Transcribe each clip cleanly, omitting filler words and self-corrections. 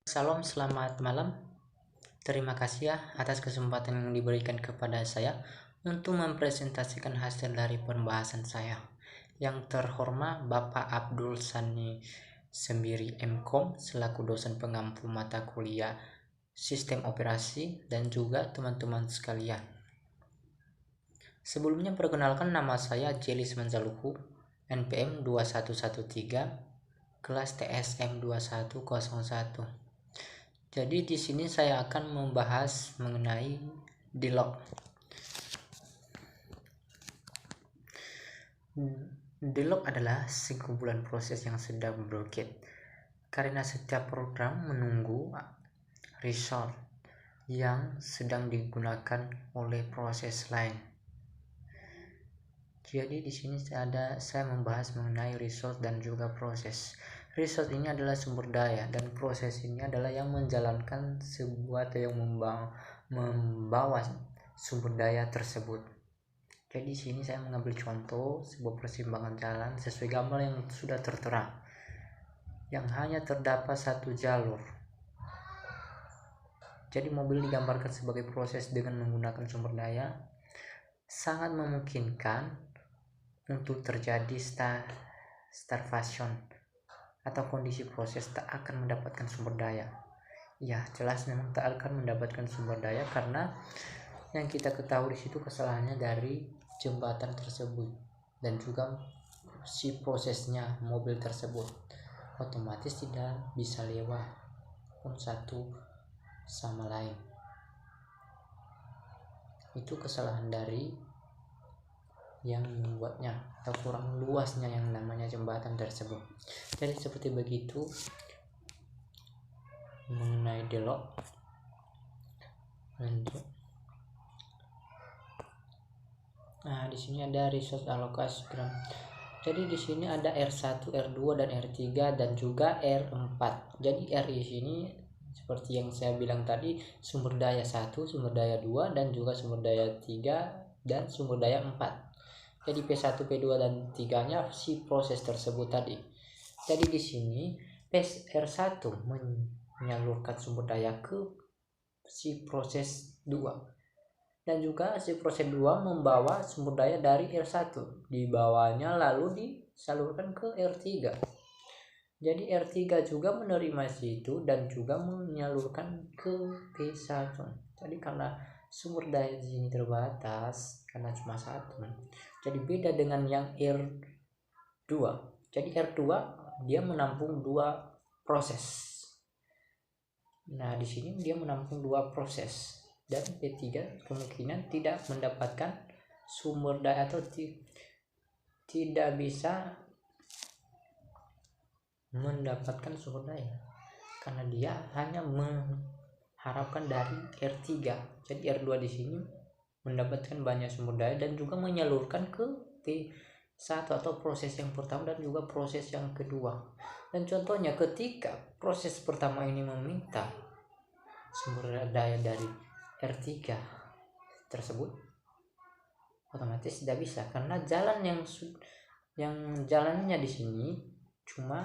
Salam, selamat malam. Terima kasih ya atas kesempatan yang diberikan kepada saya untuk mempresentasikan hasil dari pembahasan saya. Yang terhormat Bapak Abdul Sani Sembiri MKom selaku dosen pengampu mata kuliah Sistem Operasi dan juga teman-teman sekalian. Sebelumnya perkenalkan, nama saya Jelis Manzaluhu, NPM 2113, kelas TSM 2101. Jadi di sini saya akan membahas mengenai Delog. Delog adalah sekumpulan proses yang sedang berukit karena setiap program menunggu result yang sedang digunakan oleh proses lain. Jadi di sini saya membahas mengenai result dan juga proses. Result ini adalah sumber daya dan proses ini adalah yang menjalankan sebuah atau yang membawa sumber daya tersebut. Jadi di sini saya mengambil contoh sebuah persimpangan jalan sesuai gambar yang sudah tertera, yang hanya terdapat satu jalur. Jadi mobil digambarkan sebagai proses dengan menggunakan sumber daya, sangat memungkinkan untuk terjadi starvation atau kondisi proses tak akan mendapatkan sumber daya. Ya, jelas memang tak akan mendapatkan sumber daya karena yang kita ketahui di situ kesalahannya dari jembatan tersebut dan juga si prosesnya mobil tersebut otomatis tidak bisa lewat pun satu sama lain. Itu kesalahan dari yang membuatnya atau kurang luasnya yang namanya jembatan tersebut. Jadi seperti begitu mengenai Delog. Lanjut. Nah, di sini ada resource allocation gram. Jadi di sini ada R1, R2 dan R3 dan juga R4. Jadi R di sini seperti yang saya bilang tadi, sumber daya 1, sumber daya 2 dan juga sumber daya 3 dan sumber daya 4. Jadi P1, P2 dan 3-nya si proses tersebut tadi. Jadi di sini R1 menyalurkan sumber daya ke si proses 2. Dan juga si proses 2 membawa sumber daya dari R1 di bawahnya lalu disalurkan ke R3. Jadi R3 juga menerima situ dan juga menyalurkan ke P1. Jadi karena sumber daya di sini terbatas karena cuma satu. Jadi beda dengan yang R2. Jadi R2 dia menampung 2 proses. Nah, di sini dia menampung 2 proses dan P3 kemungkinan tidak mendapatkan sumber daya atau tidak bisa mendapatkan sumber daya karena dia hanya mengharapkan dari R3. Jadi R2 di sini mendapatkan banyak sumber daya dan juga menyalurkan ke P1 atau proses yang pertama dan juga proses yang kedua. Dan contohnya ketika proses pertama ini meminta sumber daya dari R3 tersebut, otomatis tidak bisa karena jalan yang jalannya di sini cuma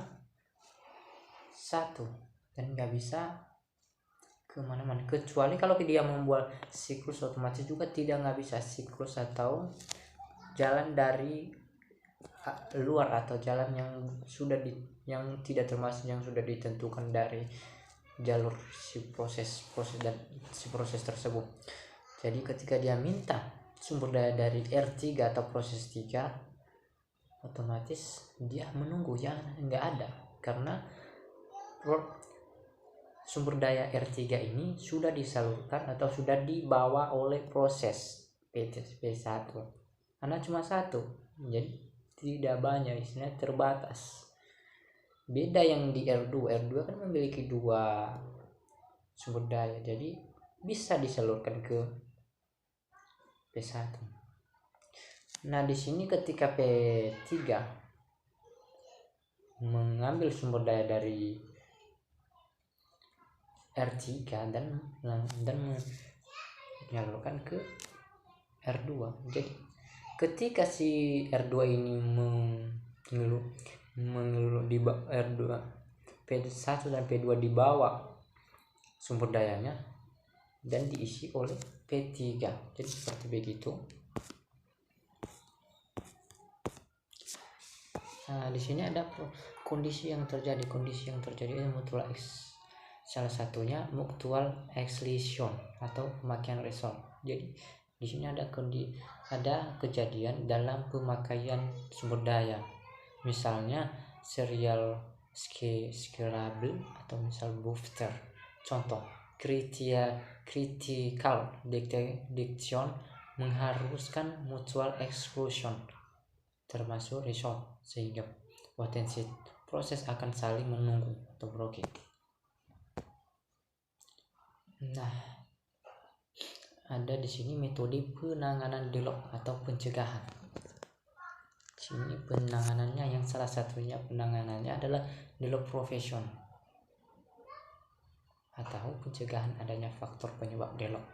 satu dan nggak bisa kemana-mana, kecuali kalau dia membuat siklus otomatis juga nggak bisa siklus atau jalan dari luar atau jalan yang yang tidak termasuk yang sudah ditentukan dari jalur si proses dan si proses tersebut. Jadi ketika dia minta sumber daya dari R3 atau proses 3, otomatis dia menunggu ya nggak ada karena sumber daya R3 ini sudah disalurkan atau sudah dibawa oleh proses P1 karena cuma satu, jadi tidak banyak, istilahnya terbatas. Beda yang di R2 kan memiliki 2 sumber daya, jadi bisa disalurkan ke P1. Nah, di sini ketika P3 mengambil sumber daya dari R3 dan menyalurkan ke R2. Jadi ketika si R2 ini mengeluh di R2 P1 dan P2 dibawa sumber dayanya dan diisi oleh P3. Jadi seperti begitu. Nah, di sini ada kondisi yang terjadi. Kondisi yang terjadi ini mutual salah satunya mutual exclusion atau pemakaian resource. Jadi di sini ada kejadian dalam pemakaian sumber daya. Misalnya serial scalable atau misal buffer. Contoh, critical detection mengharuskan mutual exclusion termasuk resource, sehingga potensi proses akan saling menunggu atau broken. Nah, ada di sini metode penanganan deadlock atau pencegahan. Sini penanganannya, yang salah satunya penanganannya adalah deadlock prevention atau pencegahan adanya faktor penyebab deadlock.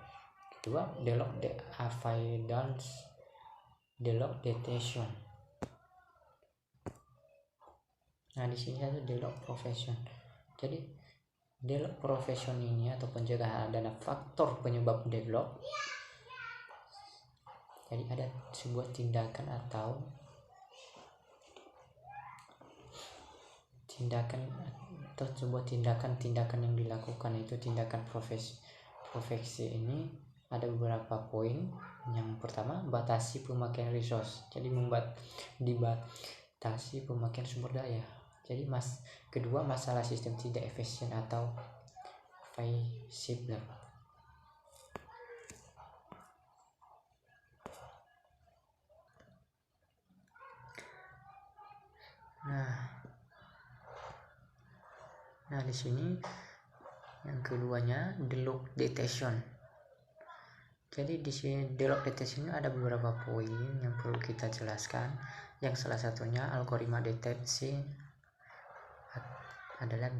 Kedua, deadlock avoidance, deadlock detection. Nah, di sini ada deadlock prevention. Jadi deadlock prevention ini atau pencegahan adanya faktor penyebab deadlock. Jadi ada sebuah tindakan atau sebuah tindakan yang dilakukan, itu tindakan profesi ini ada beberapa poin. Yang pertama, batasi pemakaian resource. Jadi dibatasi pemakaian sumber daya. Jadi kedua, masalah sistem tidak efisien atau feasible. Nah, di sini yang keduanya deadlock detection. Jadi di sini deadlock detection ada beberapa poin yang perlu kita jelaskan. Yang salah satunya algoritma deteksi adalah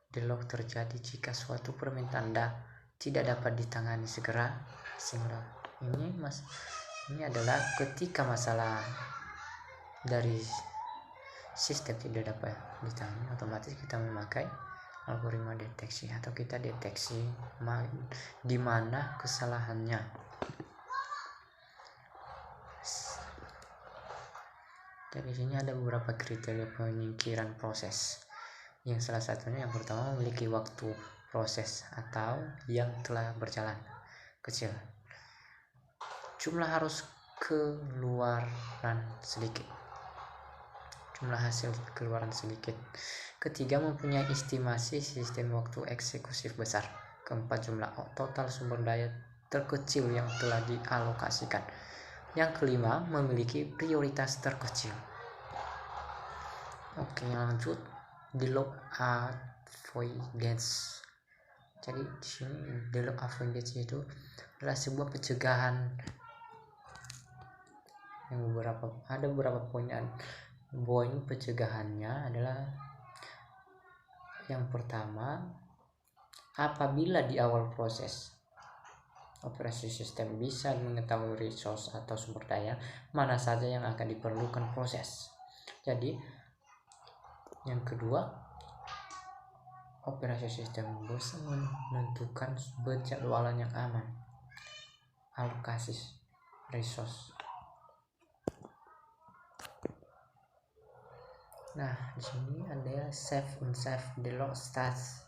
deadlock terjadi jika suatu permintaan tidak dapat ditangani segera. Ini adalah ketika masalah dari sistem tidak dapat ditangani, otomatis kita memakai algoritma deteksi atau kita deteksi di mana kesalahannya. Dan di sini ada beberapa kriteria penyingkiran proses. Yang salah satunya, yang pertama, memiliki waktu proses atau yang telah berjalan kecil. Jumlah harus keluaran sedikit. Jumlah hasil keluaran sedikit. Ketiga, mempunyai estimasi sistem waktu eksekutif besar. Keempat, jumlah total sumber daya terkecil yang telah dialokasikan. Yang kelima, memiliki prioritas terkecil. Oke, lanjut. Deadlock avoidance. Jadi di sini deadlock avoidance itu adalah sebuah pencegahan yang ada beberapa poin pencegahannya adalah yang pertama, apabila di awal proses operasi sistem bisa mengetahui resource atau sumber daya mana saja yang akan diperlukan proses. Jadi yang kedua, operasi sistem bisa menentukan penjadwalan yang aman, alokasi resource. Nah, di sini ada safe unsafe deadlock stats.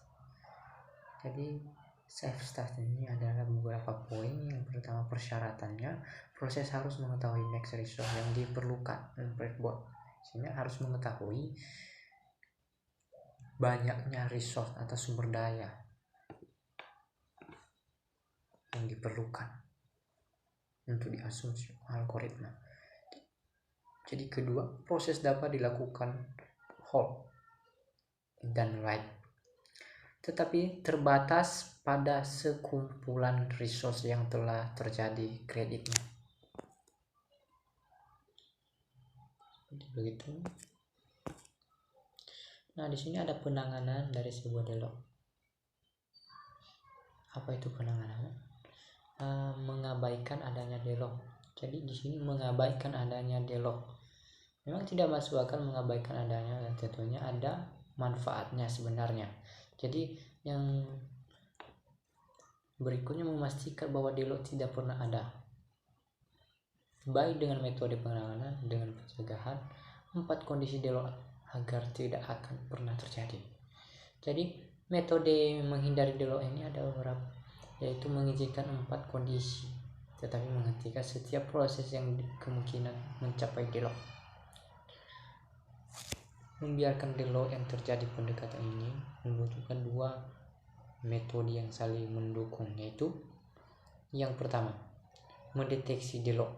Jadi safe stats ini adalah beberapa poin. Yang pertama, persyaratannya, proses harus mengetahui max resource yang diperlukan. Breakboard sini harus mengetahui banyaknya resource atau sumber daya yang diperlukan untuk diasumsi algoritma. Jadi kedua, proses dapat dilakukan hold dan write, tetapi terbatas pada sekumpulan resource yang telah terjadi kreditnya. Begitu. Nah, di sini ada penanganan dari sebuah deadlock. Apa itu penanganan? Mengabaikan adanya deadlock. Jadi di sini mengabaikan adanya deadlock. Memang tidak masuk akal mengabaikan adanya, tentunya ada manfaatnya sebenarnya. Jadi yang Berikutnya memastikan bahwa delay tidak pernah ada, baik dengan metode penanganan dengan pencegahan. 4 kondisi delay agar tidak akan pernah terjadi. Jadi metode menghindari delay ini ada beberapa, yaitu mengizinkan 4 kondisi tetapi menghentikan setiap proses yang kemungkinan mencapai delay. Membiarkan delay yang terjadi. Pendekatan ini membutuhkan 2 metode yang saling mendukung, yaitu yang pertama mendeteksi delay,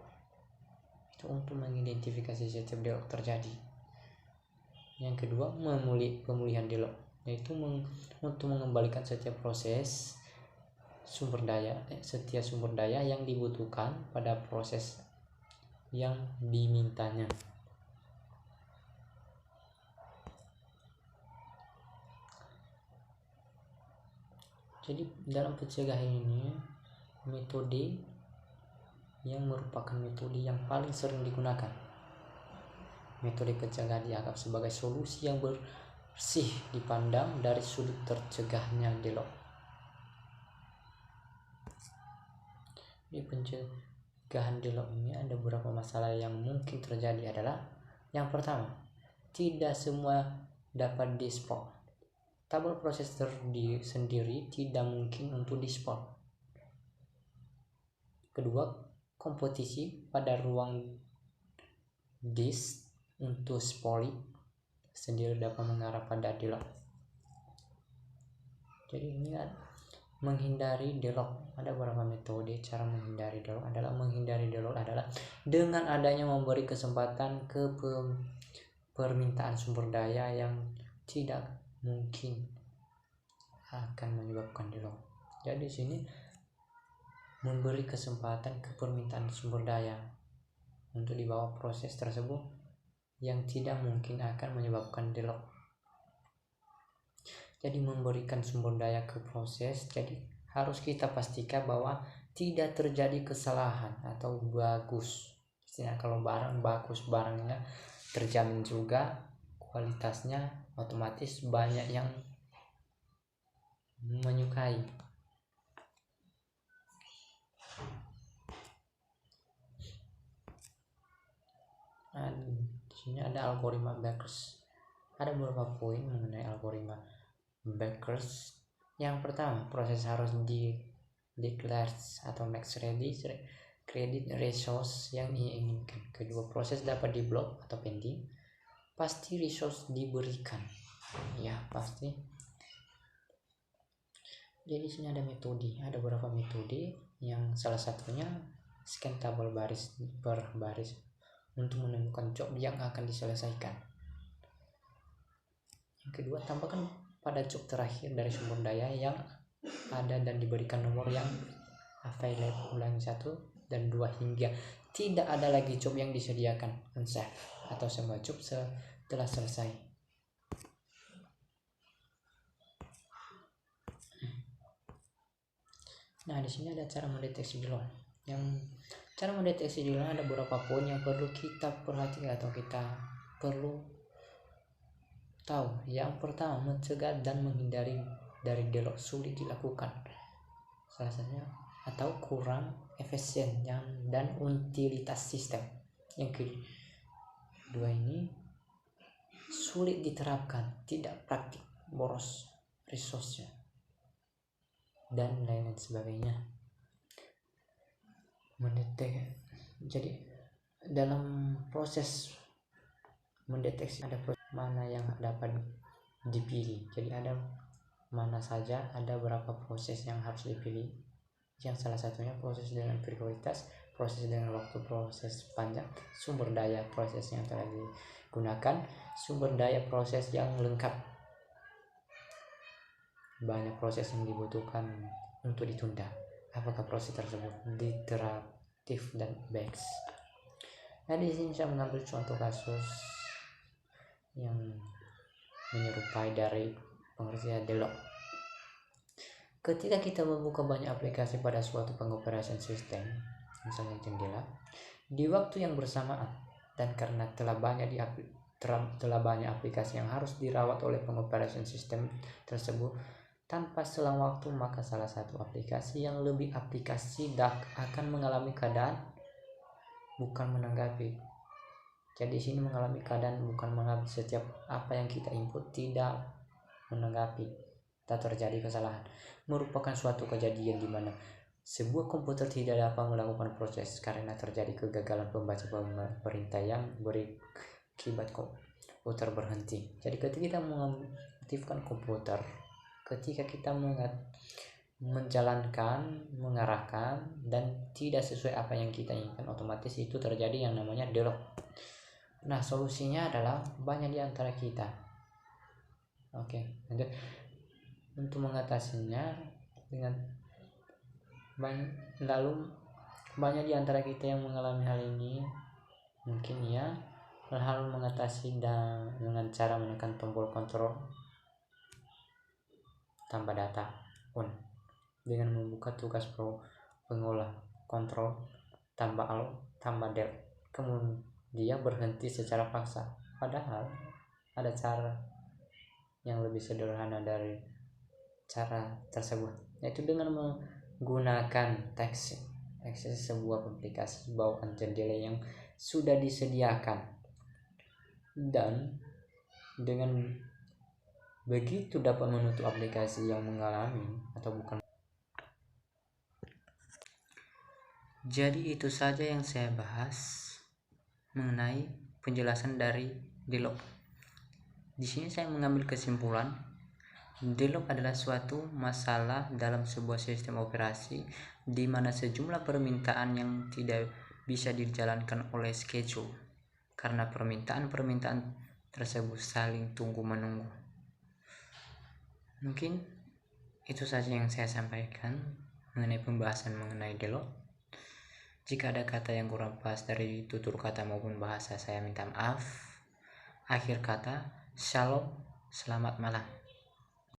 itu untuk mengidentifikasi setiap delay terjadi. Yang kedua pemulihan delay, yaitu untuk mengembalikan setiap sumber daya yang dibutuhkan pada proses yang dimintanya. Jadi dalam pencegahan ini, metode yang merupakan metode yang paling sering digunakan. Metode pencegahan dianggap sebagai solusi yang bersih dipandang dari sudut tercegahnya delay. Di pencegahan delay ini ada beberapa masalah yang mungkin terjadi adalah, yang pertama, tidak semua dapat di-spot. Tabel proses sendiri tidak mungkin untuk di-spot. Kedua, kompetisi pada ruang disk untuk spotting sendiri dapat mengarah pada delay. Jadi ini menghindari delay. Ada beberapa metode cara menghindari delay adalah dengan adanya memberi kesempatan ke permintaan sumber daya yang tidak mungkin akan menyebabkan delay. Jadi di sini memberi kesempatan ke permintaan sumber daya untuk dibawa proses tersebut yang tidak mungkin akan menyebabkan delay. Jadi memberikan sumber daya ke proses, jadi harus kita pastikan bahwa tidak terjadi kesalahan atau bagus. Istilahnya kalau barang bagus, barangnya terjamin juga kualitasnya, otomatis banyak yang menyukai. Di sini ada algoritma Bakers. Ada beberapa poin mengenai algoritma Bakers. Yang pertama, proses harus declare atau max credit resource yang diinginkan. Kedua, proses dapat diblok atau pending. Pasti resource diberikan. Ya, pasti. Jadi di sini ada beberapa metode yang salah satunya scan tabel baris per baris untuk menemukan job yang akan diselesaikan. Yang kedua, tambahkan pada job terakhir dari sumber daya yang ada dan diberikan nomor yang available. Ulangi 1 dan 2 hingga tidak ada lagi job yang disediakan unsafe atau semua job telah selesai. Nah, di sini ada cara mendeteksi delay. Cara mendeteksi delay ada beberapa poin yang perlu kita perhatikan atau kita perlu tahu. Yang pertama, mencegah dan menghindari dari delay sulit dilakukan. Salah satunya atau kurang efisien dan utilitas sistem. Yang kedua ini sulit diterapkan, tidak praktik, boros resource-nya dan lain sebagainya. Jadi dalam proses mendeteksi ada mana yang dapat dipilih. Jadi ada mana saja, ada berapa proses yang harus dipilih. Yang salah satunya proses dengan prioritas, proses dengan waktu proses panjang, sumber daya proses yang telah digunakan, sumber daya proses yang lengkap, banyak proses yang dibutuhkan untuk ditunda, apakah proses tersebut iteratif dan batch. Nah, di sini saya mengambil contoh kasus yang menyerupai dari pengertian delay. Ketika kita membuka banyak aplikasi pada suatu pengoperasian sistem, misalnya jendela, di waktu yang bersamaan, dan karena telah banyak aplikasi yang harus dirawat oleh pengoperasian sistem tersebut, Tanpa selang waktu, maka salah satu aplikasi yang lebih aplikasi akan mengalami keadaan bukan menanggapi. Jadi di sini mengalami keadaan bukan menanggapi, setiap apa yang kita input tidak menanggapi. Tak terjadi kesalahan. Merupakan suatu kejadian di mana sebuah komputer tidak dapat melakukan proses karena terjadi kegagalan pembaca perintah yang berakibat komputer berhenti. Jadi ketika kita mengaktifkan komputer, ketika kita menjalankan, mengarahkan dan tidak sesuai apa yang kita inginkan, otomatis itu terjadi yang namanya delok. Nah, solusinya adalah banyak di antara kita. Oke, lanjut. Untuk mengatasinya dengan banyak di antara kita yang mengalami hal ini, mungkin ya hal mengatasi dengan cara menekan tombol kontrol tambah data on, dengan membuka tugas pengolah kontrol tambah del, kemudian berhenti secara paksa. Padahal ada cara yang lebih sederhana dari cara tersebut, yaitu dengan menggunakan teks sebuah aplikasi bawaan jendela yang sudah disediakan, dan dengan begitu dapat menutup aplikasi yang mengalami atau bukan. Jadi itu saja yang saya bahas mengenai penjelasan dari delok. Di sini saya mengambil kesimpulan, delok adalah suatu masalah dalam sebuah sistem operasi di mana sejumlah permintaan yang tidak bisa dijalankan oleh schedule karena permintaan tersebut saling tunggu-menunggu. Mungkin itu saja yang saya sampaikan mengenai pembahasan mengenai delok. Jika ada kata yang kurang pas dari tutur kata maupun bahasa, saya minta maaf. Akhir kata, shalom, selamat malam.